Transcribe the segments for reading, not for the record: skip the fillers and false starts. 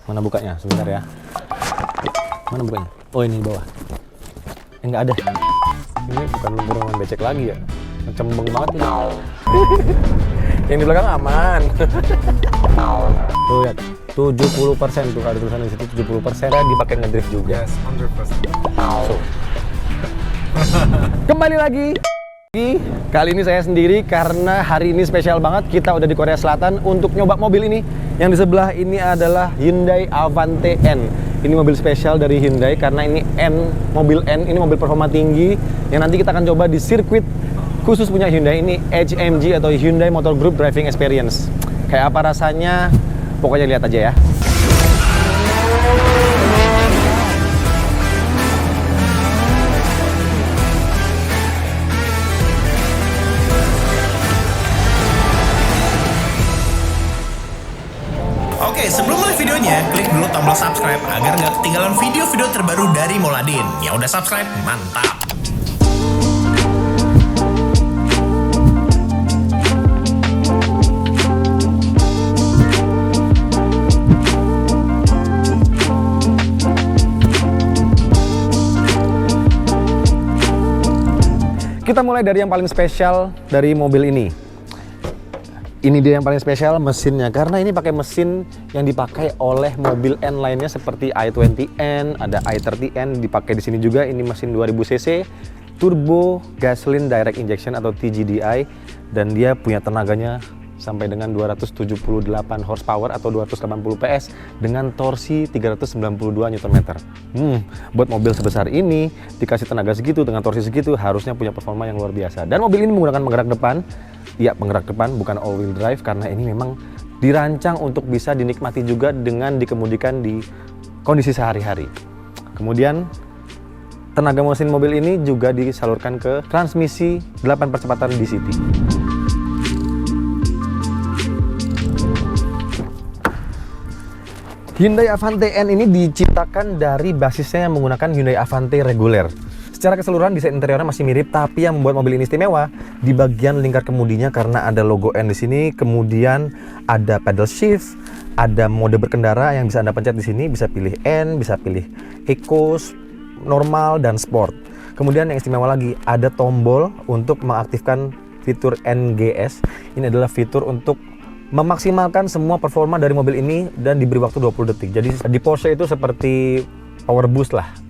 Mana bukanya? Sebentar ya. Mana bukanya? Oh ini di bawah. Nggak ada. Ini bukan burongan becek lagi ya. Cembeng banget ini. Yang di belakang aman. Tuh lihat, 70% tuh ada tulisan di situ 70% dipakai ngedrift juga. Yes, 100%. So. Kembali lagi. Kali ini saya sendiri karena hari ini spesial banget. Kita udah di Korea Selatan untuk nyoba mobil ini. Yang di sebelah ini adalah Hyundai Avante N. Ini mobil spesial dari Hyundai karena ini N, mobil N, ini mobil performa tinggi yang nanti kita akan coba di sirkuit khusus punya Hyundai ini, HMG atau Hyundai Motor Group Driving Experience. Kayak apa rasanya? Pokoknya lihat aja ya. Oke, sebelum mulai videonya, klik dulu tombol subscribe agar nggak ketinggalan video-video terbaru dari Mouladin. Ya udah subscribe, mantap! Kita mulai dari yang paling spesial dari mobil ini. Ini dia yang paling spesial, mesinnya. Karena ini pakai mesin yang dipakai oleh mobil N lainnya seperti i20N, ada i30N dipakai di sini juga. Ini mesin 2000 cc, turbo gasoline direct injection atau TGDI, dan dia punya tenaganya sampai dengan 278 horsepower atau 280 PS dengan torsi 392 Nm. Buat mobil sebesar ini dikasih tenaga segitu dengan torsi segitu harusnya punya performa yang luar biasa. Dan mobil ini menggunakan penggerak depan. Ya, penggerak depan, bukan all wheel drive karena ini memang dirancang untuk bisa dinikmati juga dengan dikemudikan di kondisi sehari-hari. Kemudian tenaga mesin mobil ini juga disalurkan ke transmisi 8 percepatan DCT. Hyundai Avante N ini diciptakan dari basisnya yang menggunakan Hyundai Avante reguler. Secara keseluruhan desain interiornya masih mirip, tapi yang membuat mobil ini istimewa di bagian lingkar kemudinya karena ada logo N di sini, kemudian ada pedal shift, ada mode berkendara yang bisa Anda pencet di sini, bisa pilih N, bisa pilih Eco, normal, dan sport. Kemudian yang istimewa lagi, ada tombol untuk mengaktifkan fitur NGS. Ini adalah fitur untuk memaksimalkan semua performa dari mobil ini dan diberi waktu 20 detik. Jadi di Porsche itu seperti power boost lah.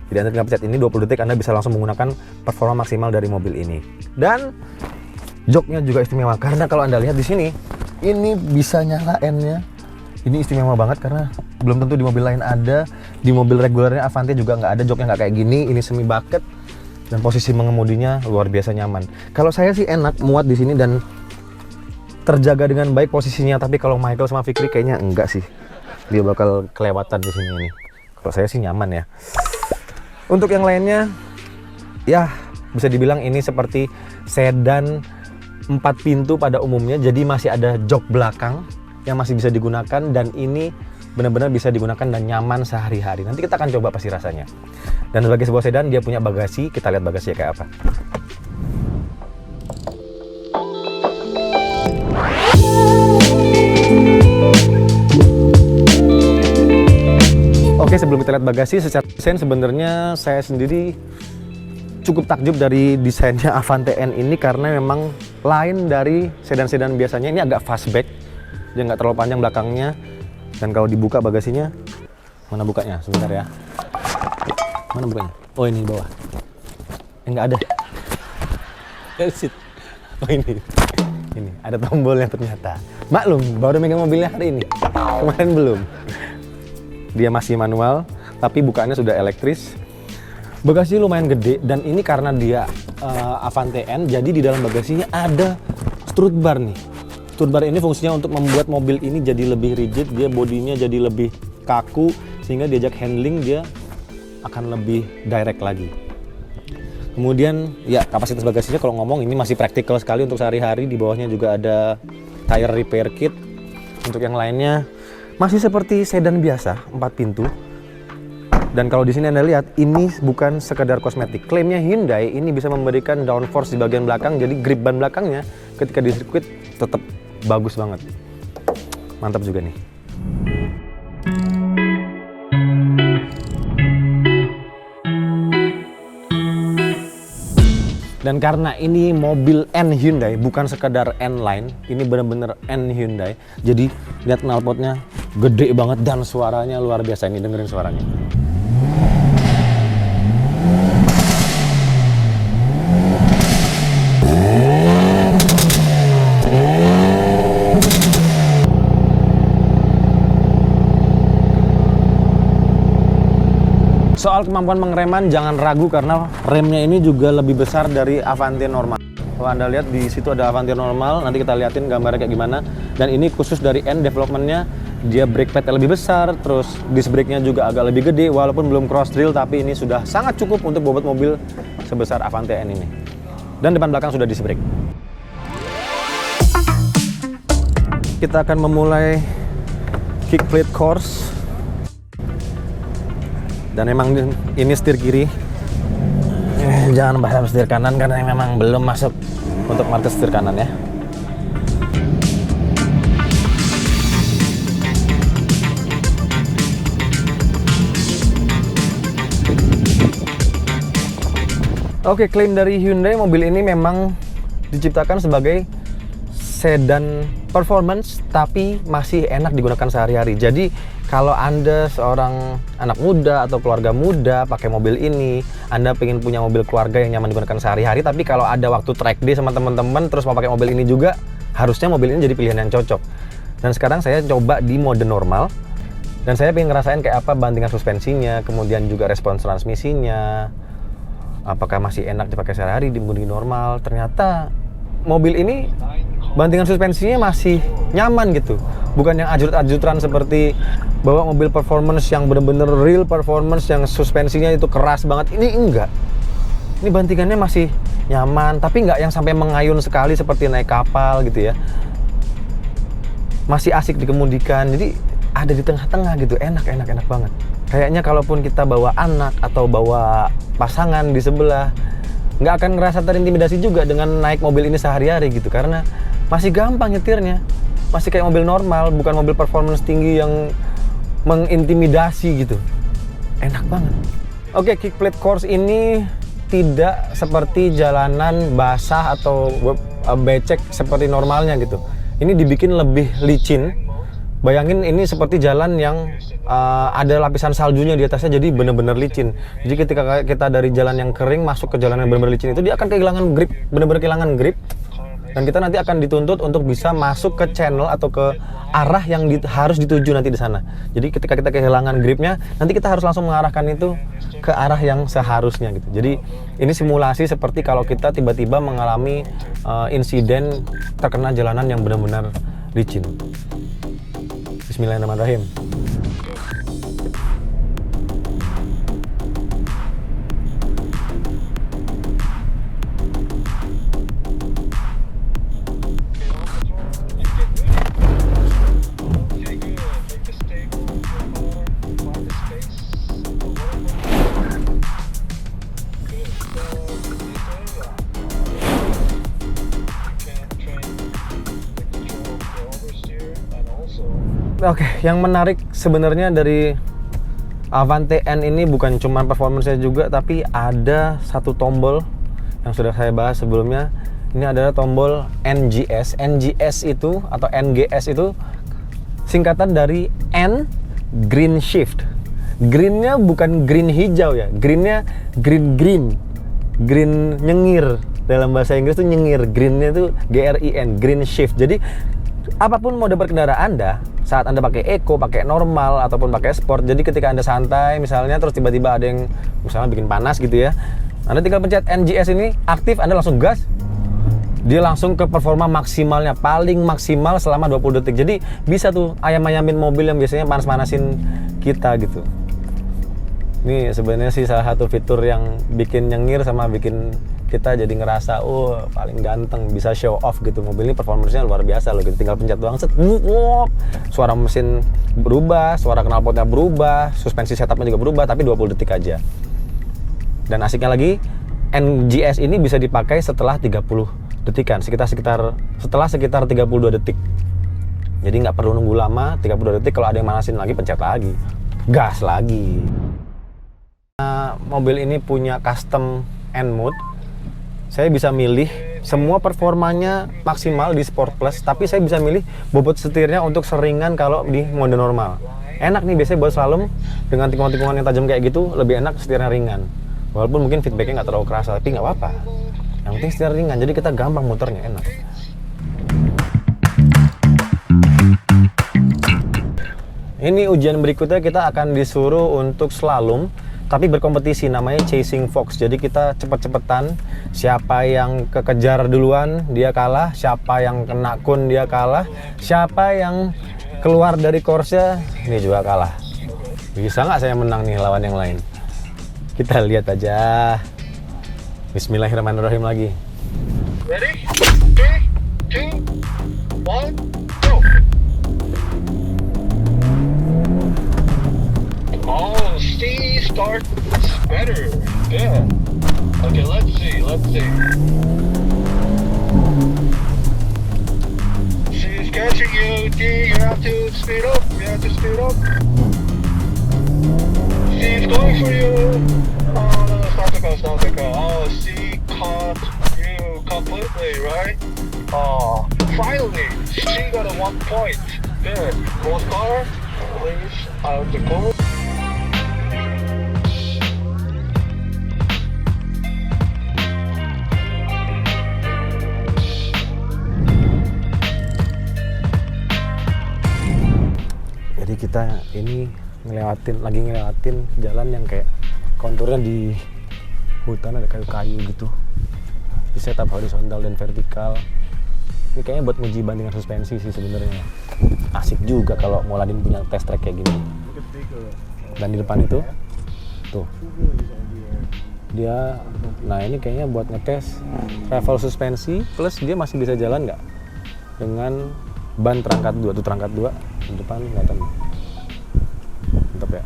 Jadi Anda tinggal pencet ini 20 detik, Anda bisa langsung menggunakan performa maksimal dari mobil ini. Dan joknya juga istimewa karena kalau Anda lihat di sini, ini bisa nyala N-nya. Ini istimewa banget karena belum tentu di mobil lain ada. Di mobil regulernya Avante juga nggak ada, joknya nggak kayak gini. Ini semi bucket dan posisi mengemudinya luar biasa nyaman. Kalau saya sih enak muat di sini dan terjaga dengan baik posisinya. Tapi kalau Michael sama Fikri kayaknya enggak sih. Dia bakal kelewatan di sini ini. Kalau saya sih nyaman ya. Untuk yang lainnya, ya bisa dibilang ini seperti sedan 4 pintu pada umumnya. Jadi masih ada jok belakang yang masih bisa digunakan dan ini benar-benar bisa digunakan dan nyaman sehari-hari. Nanti kita akan coba pasti rasanya. Dan sebagai sebuah sedan dia punya bagasi. Kita lihat bagasinya kayak apa. Oke, sebelum kita lihat bagasi, secara desain sebenarnya saya sendiri cukup takjub dari desainnya Avante N ini karena memang lain dari sedan-sedan biasanya. Ini agak fastback, dia nggak terlalu panjang belakangnya. Dan kalau dibuka bagasinya, mana bukanya? Sebentar ya. Mana bukanya? Oh ini di bawah. Nggak ada. Oh ini ada tombolnya ternyata. Maklum, baru megang mobilnya hari ini. Kemarin belum. Dia masih manual, tapi bukaannya sudah elektris. Bagasi lumayan gede dan ini karena dia Avante N, jadi di dalam bagasinya ada strut bar nih. Strut bar ini fungsinya untuk membuat mobil ini jadi lebih rigid, dia bodinya jadi lebih kaku sehingga diajak handling dia akan lebih direct lagi. Kemudian ya kapasitas bagasinya kalau ngomong ini masih praktikal sekali untuk sehari-hari. Di bawahnya juga ada tire repair kit. Untuk yang lainnya masih seperti sedan biasa, 4 pintu. Dan kalau di sini Anda lihat, ini bukan sekedar kosmetik. Klaimnya Hyundai ini bisa memberikan downforce di bagian belakang, jadi grip ban belakangnya ketika di sirkuit tetap bagus banget. Mantap juga nih. Dan karena ini mobil N Hyundai, bukan sekedar N line, ini bener-bener N Hyundai. Jadi lihat knalpotnya gede banget dan suaranya luar biasa. Ini dengerin suaranya. Soal kemampuan pengereman jangan ragu karena remnya ini juga lebih besar dari Avanti normal. Kalau Anda lihat di situ ada Avanti normal, nanti kita liatin gambarnya kayak gimana. Dan ini khusus dari N developmentnya, dia brake pad lebih besar, terus disc brake-nya juga agak lebih gede, walaupun belum cross drill, tapi ini sudah sangat cukup untuk bobot mobil sebesar Avanti N ini. Dan depan belakang sudah disc brake. Kita akan memulai kick plate course. Dan memang ini setir kiri, jangan bahas setir kanan karena memang belum masuk untuk market setir kanan ya. Oke, klaim dari Hyundai, mobil ini memang diciptakan sebagai sedan performance tapi masih enak digunakan sehari-hari. Jadi kalau Anda seorang anak muda atau keluarga muda pakai mobil ini, Anda pengen punya mobil keluarga yang nyaman digunakan sehari-hari, tapi kalau ada waktu track day sama teman-teman terus mau pakai mobil ini juga, harusnya mobil ini jadi pilihan yang cocok. Dan sekarang saya coba di mode normal dan saya pengen ngerasain kayak apa bantingan suspensinya, kemudian juga respons transmisinya, apakah masih enak dipakai sehari-hari di mode normal. Ternyata mobil ini bantingan suspensinya masih nyaman gitu, bukan yang ajut-ajutan seperti bawa mobil performance yang bener-bener real performance yang suspensinya itu keras banget. Ini enggak, ini bantingannya masih nyaman, tapi enggak yang sampai mengayun sekali seperti naik kapal gitu ya. Masih asik dikemudikan, jadi ada di tengah-tengah gitu, enak banget. Kayaknya kalaupun kita bawa anak atau bawa pasangan di sebelah, nggak akan ngerasa terintimidasi juga dengan naik mobil ini sehari-hari gitu, karena masih gampang nyetirnya, masih kayak mobil normal, bukan mobil performance tinggi yang mengintimidasi gitu. Enak banget. Oke, kick plate course ini tidak seperti jalanan basah atau becek seperti normalnya gitu. Ini dibikin lebih licin. Bayangin ini seperti jalan yang ada lapisan saljunya di atasnya, jadi bener-bener licin. Jadi ketika kita dari jalan yang kering masuk ke jalan yang bener-bener licin itu, dia akan kehilangan grip, bener-bener kehilangan grip. Dan kita nanti akan dituntut untuk bisa masuk ke channel atau ke arah yang harus dituju nanti di sana. Jadi ketika kita kehilangan gripnya, nanti kita harus langsung mengarahkan itu ke arah yang seharusnya gitu. Jadi ini simulasi seperti kalau kita tiba-tiba mengalami insiden terkena jalanan yang benar-benar licin. Bismillahirrahmanirrahim. Oke, yang menarik sebenarnya dari Avanti N ini bukan cuma performance-nya juga, tapi ada satu tombol yang sudah saya bahas sebelumnya. Ini adalah tombol NGS. NGS itu atau NGS itu singkatan dari N Green Shift. Greennya bukan green hijau ya, greennya green nyengir. Dalam bahasa Inggris itu nyengir, greennya itu GRIN, Green Shift. Jadi apapun mode berkendaraan Anda, saat Anda pakai eco, pakai normal, ataupun pakai sport, jadi ketika Anda santai misalnya, terus tiba-tiba ada yang misalnya bikin panas gitu ya, Anda tinggal pencet NGS ini, aktif, Anda langsung gas, dia langsung ke performa maksimalnya, paling maksimal selama 20 detik. Jadi bisa tuh ayam-ayamin mobil yang biasanya panas-panasin kita gitu. Ini sebenarnya sih salah satu fitur yang bikin nyengir sama bikin kita jadi ngerasa paling ganteng, bisa show off gitu. Mobil ini performance-nya luar biasa loh gitu. Tinggal pencet doang set, suara mesin berubah, suara knalpotnya berubah, suspensi setupnya juga berubah, tapi 20 detik aja. Dan asiknya lagi, NGS ini bisa dipakai setelah 30 detikan, setelah sekitar 32 detik. Jadi nggak perlu nunggu lama, 32 detik, kalau ada yang manasin lagi pencet lagi, gas lagi. Mobil ini punya custom N mode. Saya bisa milih semua performanya maksimal di Sport Plus, tapi saya bisa milih bobot setirnya untuk seringan kalau di mode normal. Enak nih biasanya buat slalom dengan tikungan-tikungan yang tajam kayak gitu, lebih enak setirnya ringan. Walaupun mungkin feedbacknya nggak terlalu kerasa, tapi nggak apa-apa. Yang penting setir ringan, jadi kita gampang muternya, enak. Ini ujian berikutnya, kita akan disuruh untuk slalom, tapi berkompetisi, namanya Chasing Fox. Jadi kita cepet-cepetan, siapa yang kekejar duluan dia kalah, siapa yang kena kun dia kalah, siapa yang keluar dari course-nya ini juga kalah. Bisa nggak saya menang nih lawan yang lain? Kita lihat aja. Bismillahirrahmanirrahim lagi. Ready? 3, 2, 1, go! Oh, C start better. Good. Okay, let's see. C is catching you. D, you have to speed up. C is going for you. Oh, no, stop the car. Oh, C caught you completely, right? Oh, finally, C got a 1 point. Good. Both car, please, out of the course. Jadi kita ini lagi ngelewatin jalan yang kayak konturnya di hutan, ada kayu-kayu gitu. Di setup horizontal dan vertikal. Ini kayaknya buat nguji bandingan suspensi sih sebenarnya. Asik juga kalau Moladin punya test track kayak gini. Dan di depan itu, tuh. Dia, nah ini kayaknya buat ngetes travel suspensi plus dia masih bisa jalan nggak dengan ban terangkat 2, tuh terangkat 2 di depan kelihatan. Mantap ya.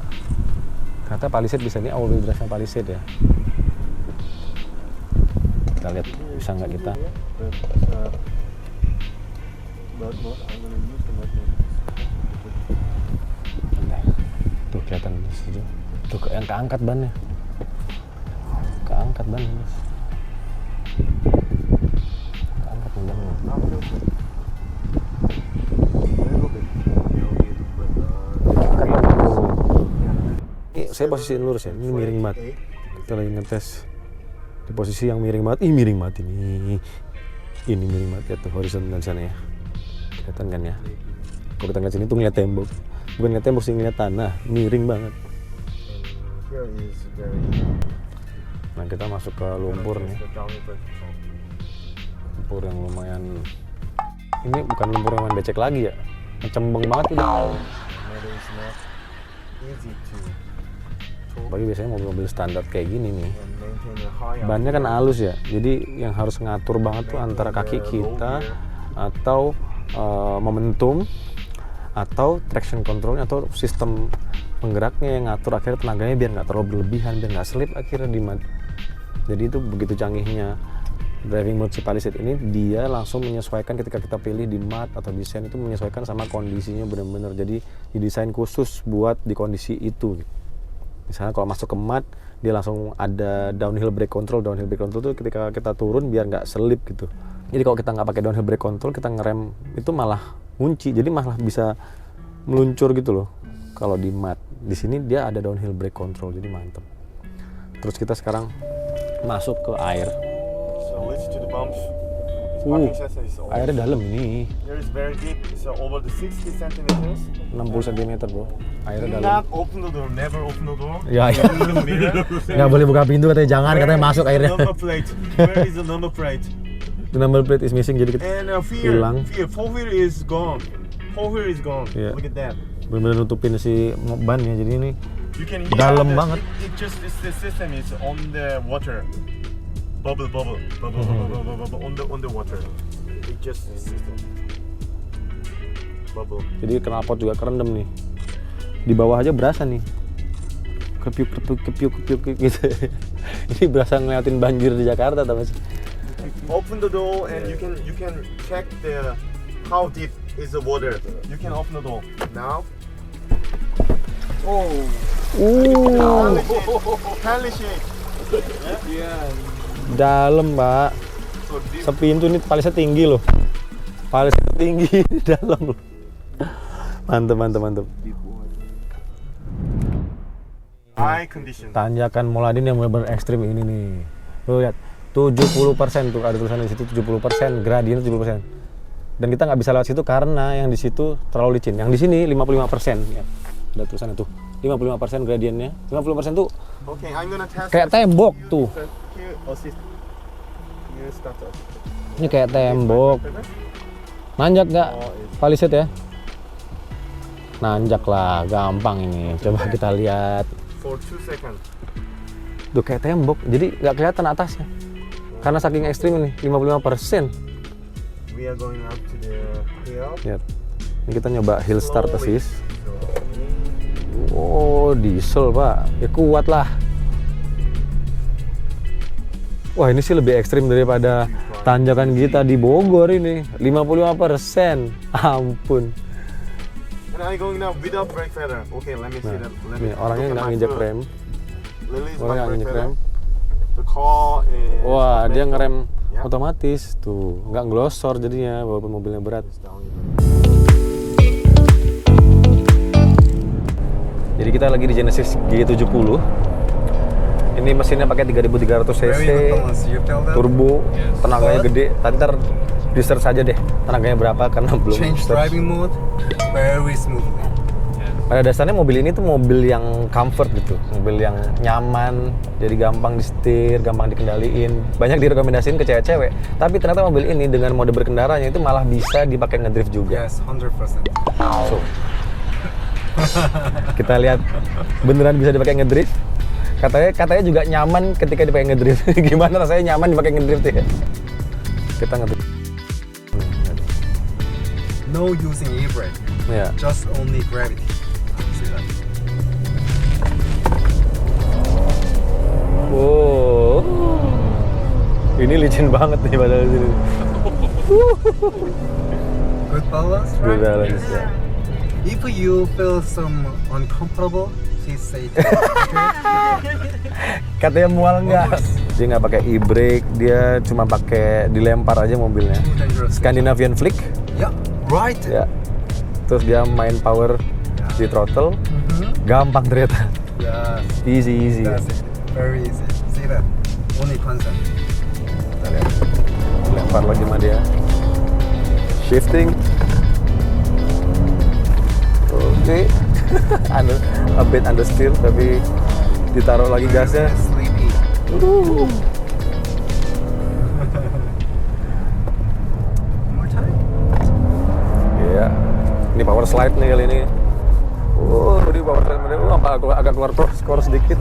Ternyata Palisade bisa, ini all wheel drive-nya Palisade ya. Kita lihat bisa nggak kita. Tuh kelihatan tuh yang keangkat bannya. Keangkat bannya, Mas. Keangkat bannya. Ini saya posisiin lurus ya, ini miring banget. Kita lagi ngetes di posisi yang miring banget. Ih, miring banget ini. Ini miring banget ya tuh horizontal di sana ya. Kelihatan kan ya? Kalau kita ngeliat sini tuh ngeliat tembok. Bukan ngeliat tembok sih, ngeliat tanah. Miring banget. Nah, kita masuk ke lumpur nih. Lumpur yang lumayan. Ini bukan lumpur yang main becek lagi ya. Cembeng banget udah. Bagi biasanya mobil-mobil standar kayak gini nih, bannya kan halus ya, jadi yang harus ngatur banget tuh antara kaki kita atau momentum atau traction controlnya atau sistem penggeraknya yang ngatur akhirnya tenaganya biar nggak terlalu berlebihan, biar nggak slip akhirnya di mud. Jadi itu begitu canggihnya driving mode si Palisade ini, dia langsung menyesuaikan ketika kita pilih di mud atau desain itu menyesuaikan sama kondisinya benar-benar. Jadi didesain khusus buat di kondisi itu. Misalnya kalau masuk ke mud, dia langsung ada downhill brake control. Downhill brake control itu ketika kita turun biar nggak selip gitu. Jadi kalau kita nggak pakai downhill brake control, kita ngerem itu malah kunci. Jadi malah bisa meluncur gitu loh. Kalau di mud, di sini dia ada downhill brake control, jadi mantep. Terus kita sekarang masuk ke air. Airnya dalam ini. Here is very deep. It's over the 60 centimeters. 60 cm bro. Airnya Do dalam. not open the door. Never open the door. Ya, ya. Open the mirror. Nggak boleh buka pintu katanya, jangan katanya masuk Where is airnya. the number plate? Where is the number plate? The number plate is missing, jadi kita And hilang. four wheel is gone. Four wheel is gone. Yeah. Look at that. benar-benar nutupin si bannya, jadi ini You can dalam banget. It just the system is on the water. Bubble on the water. It just the system. Bubble. Jadi knalpot juga kerendam nih. Di bawah aja berasa nih. Kepiuk gitu. Ini berasa ngeliatin banjir di Jakarta tapi Open the door and you can check the how deep is the water. You can open the door now. Oh. Hellish. Yeah. Dalam, Pak. So this Sepintu ini palisnya tinggi loh. Palisnya tinggi di dalam loh. Mantep. eye condition. Tanjakan Moladin yang benar-benar ekstrim ini nih. Tuh lihat, 70% tuh ada tulisannya di situ 70%, gradien 70%. Dan kita nggak bisa lewat situ karena yang di situ terlalu licin. Yang di sini 55%. Ya. Ada tulisannya tuh. 55% gradiennya. 50% tuh Okay, I'm gonna test. kayak tembok tuh. Here, assist. Here, start. Ini kayak tembok. Nanjak nggak palisade ya? Nanjak lah, gampang ini. Coba kita lihat. For 2 seconds. Tuh kayak tembok, jadi nggak kelihatan atasnya. Karena saking ekstrim ini, 55%. We are going up to the hill. Lihat. Ini kita nyoba hill start Slowly. assist. Oh, diesel, Pak. Ya kuat lah. Wah, ini sih lebih ekstrim daripada tanjakan kita di Bogor ini. 55%. Ampun. And I'm going now without brake pedal. Okay, let me see that. Let me Nih, orangnya look at nggak my nginjek foot. rem. Release Orang my nggak brake nginjek pedal. rem. The car is Wah, dia automatic. ngerem Ya. otomatis. Tuh, nggak ngelosor jadinya walaupun mobilnya berat. Down. Jadi kita lagi di Genesis G70. Ini mesinnya pakai 3300 cc, turbo, tenaganya gede. Tadi ntar research saja deh tenaganya berapa karena belum Change search. driving mode very smoothly. Pada dasarnya mobil ini tuh mobil yang comfort gitu, mobil yang nyaman, jadi gampang disetir, gampang dikendaliin. Banyak direkomendasiin ke cewek-cewek, tapi ternyata mobil ini dengan mode berkendaranya itu malah bisa dipakai ngedrift juga. Yes, 100%. So, kita lihat beneran bisa dipakai ngedrift. Katanya juga nyaman ketika dipakai ngedrift. Gimana rasanya nyaman dipakai ngedrift ya? Kita ngedrift. No using e-brake, Ya. just only gravity. See that? Wow. Ini licin banget nih padahal sini. Good balance, right? Good balance, ya. If you feel some uncomfortable, please say it. Katanya mual nggak? Dia nggak pakai e-brake, dia cuma pakai dilempar aja mobilnya. Too dangerous. Scandinavian flick, Yeah, right. ya. Terus dia main power di throttle, gampang ternyata. Yes, Easy. that's it. Very easy. See that? Only consent. Kita lihat. Lempar lagi sama dia. Shifting. Oke. A bit understeer tapi ditaruh lagi gasnya. Sleepy. More time. Iya. Ini power slide nih kali ini. Oh, ini power slide mana? Oh, agak keluar skor sedikit.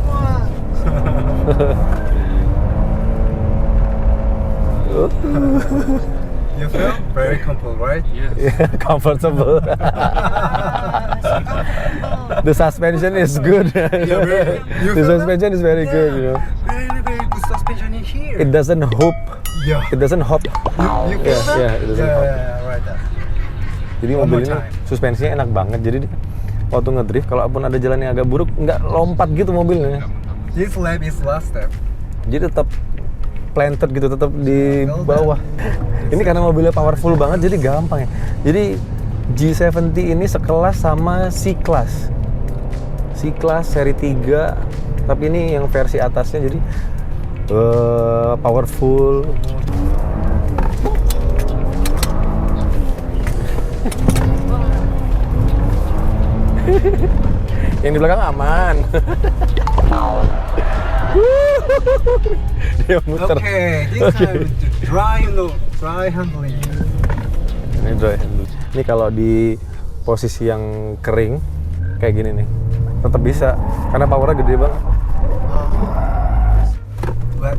You feel very comfortable, right? Yeah, comfortable. The suspension is good. You The feel suspension is very good, you know. Very, very good suspension in here. It doesn't hop. Yeah. It doesn't hop. You feel that? Yeah, it doesn't hop. Right there. Jadi One mobil more ini time. suspensinya enak banget. Jadi waktu ngedrift, kalaupun ada jalan yang agak buruk, nggak lompat gitu mobilnya. This lap is last step. Jadi tetap planted gitu, tetap di bawah. Ini karena mobilnya powerful banget, jadi gampang ya. Jadi G70 ini sekelas sama C-Class. C-Class seri 3, tapi ini yang versi atasnya jadi powerful. Yang di belakang aman. Dia muter. Okay, this time dry handling. Ini dry handle. Ini kalau di posisi yang kering kayak gini nih, tetap bisa karena powernya gede banget. Wet.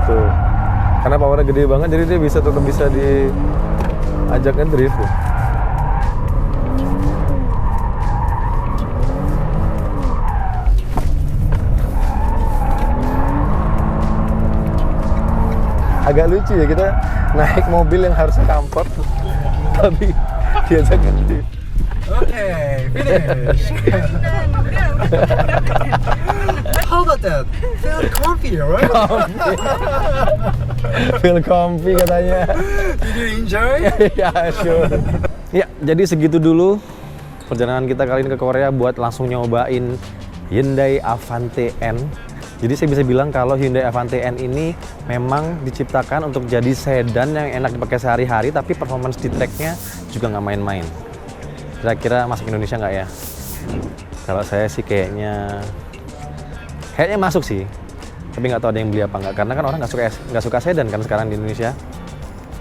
Tuh. Karena powernya gede banget, jadi dia bisa tetap bisa diajak ngedrift tuh. Agak lucu ya, kita naik mobil yang harusnya comfort tapi diajak ngedrift. Okay, finish. How about that? Feel comfy, right? Feel comfy katanya. Did you enjoy? Ya, sure. Ya, jadi segitu dulu perjalanan kita kali ini ke Korea buat langsung nyobain Hyundai Avante N. Jadi saya bisa bilang kalau Hyundai Avante N ini memang diciptakan untuk jadi sedan yang enak dipakai sehari-hari, tapi performance di tracknya juga nggak main-main. Kira-kira masuk Indonesia nggak ya? Kalau saya sih kayaknya masuk sih, tapi nggak tahu ada yang beli apa nggak. Karena kan orang nggak suka sedan kan sekarang di Indonesia.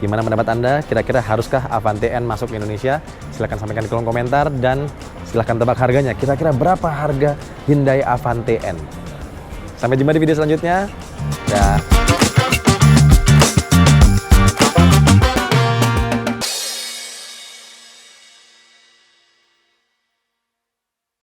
Gimana pendapat Anda? Kira-kira haruskah Avante N masuk ke Indonesia? Silahkan sampaikan di kolom komentar dan silahkan tebak harganya. Kira-kira berapa harga Hyundai Avante N? Sampai jumpa di video selanjutnya. Dah.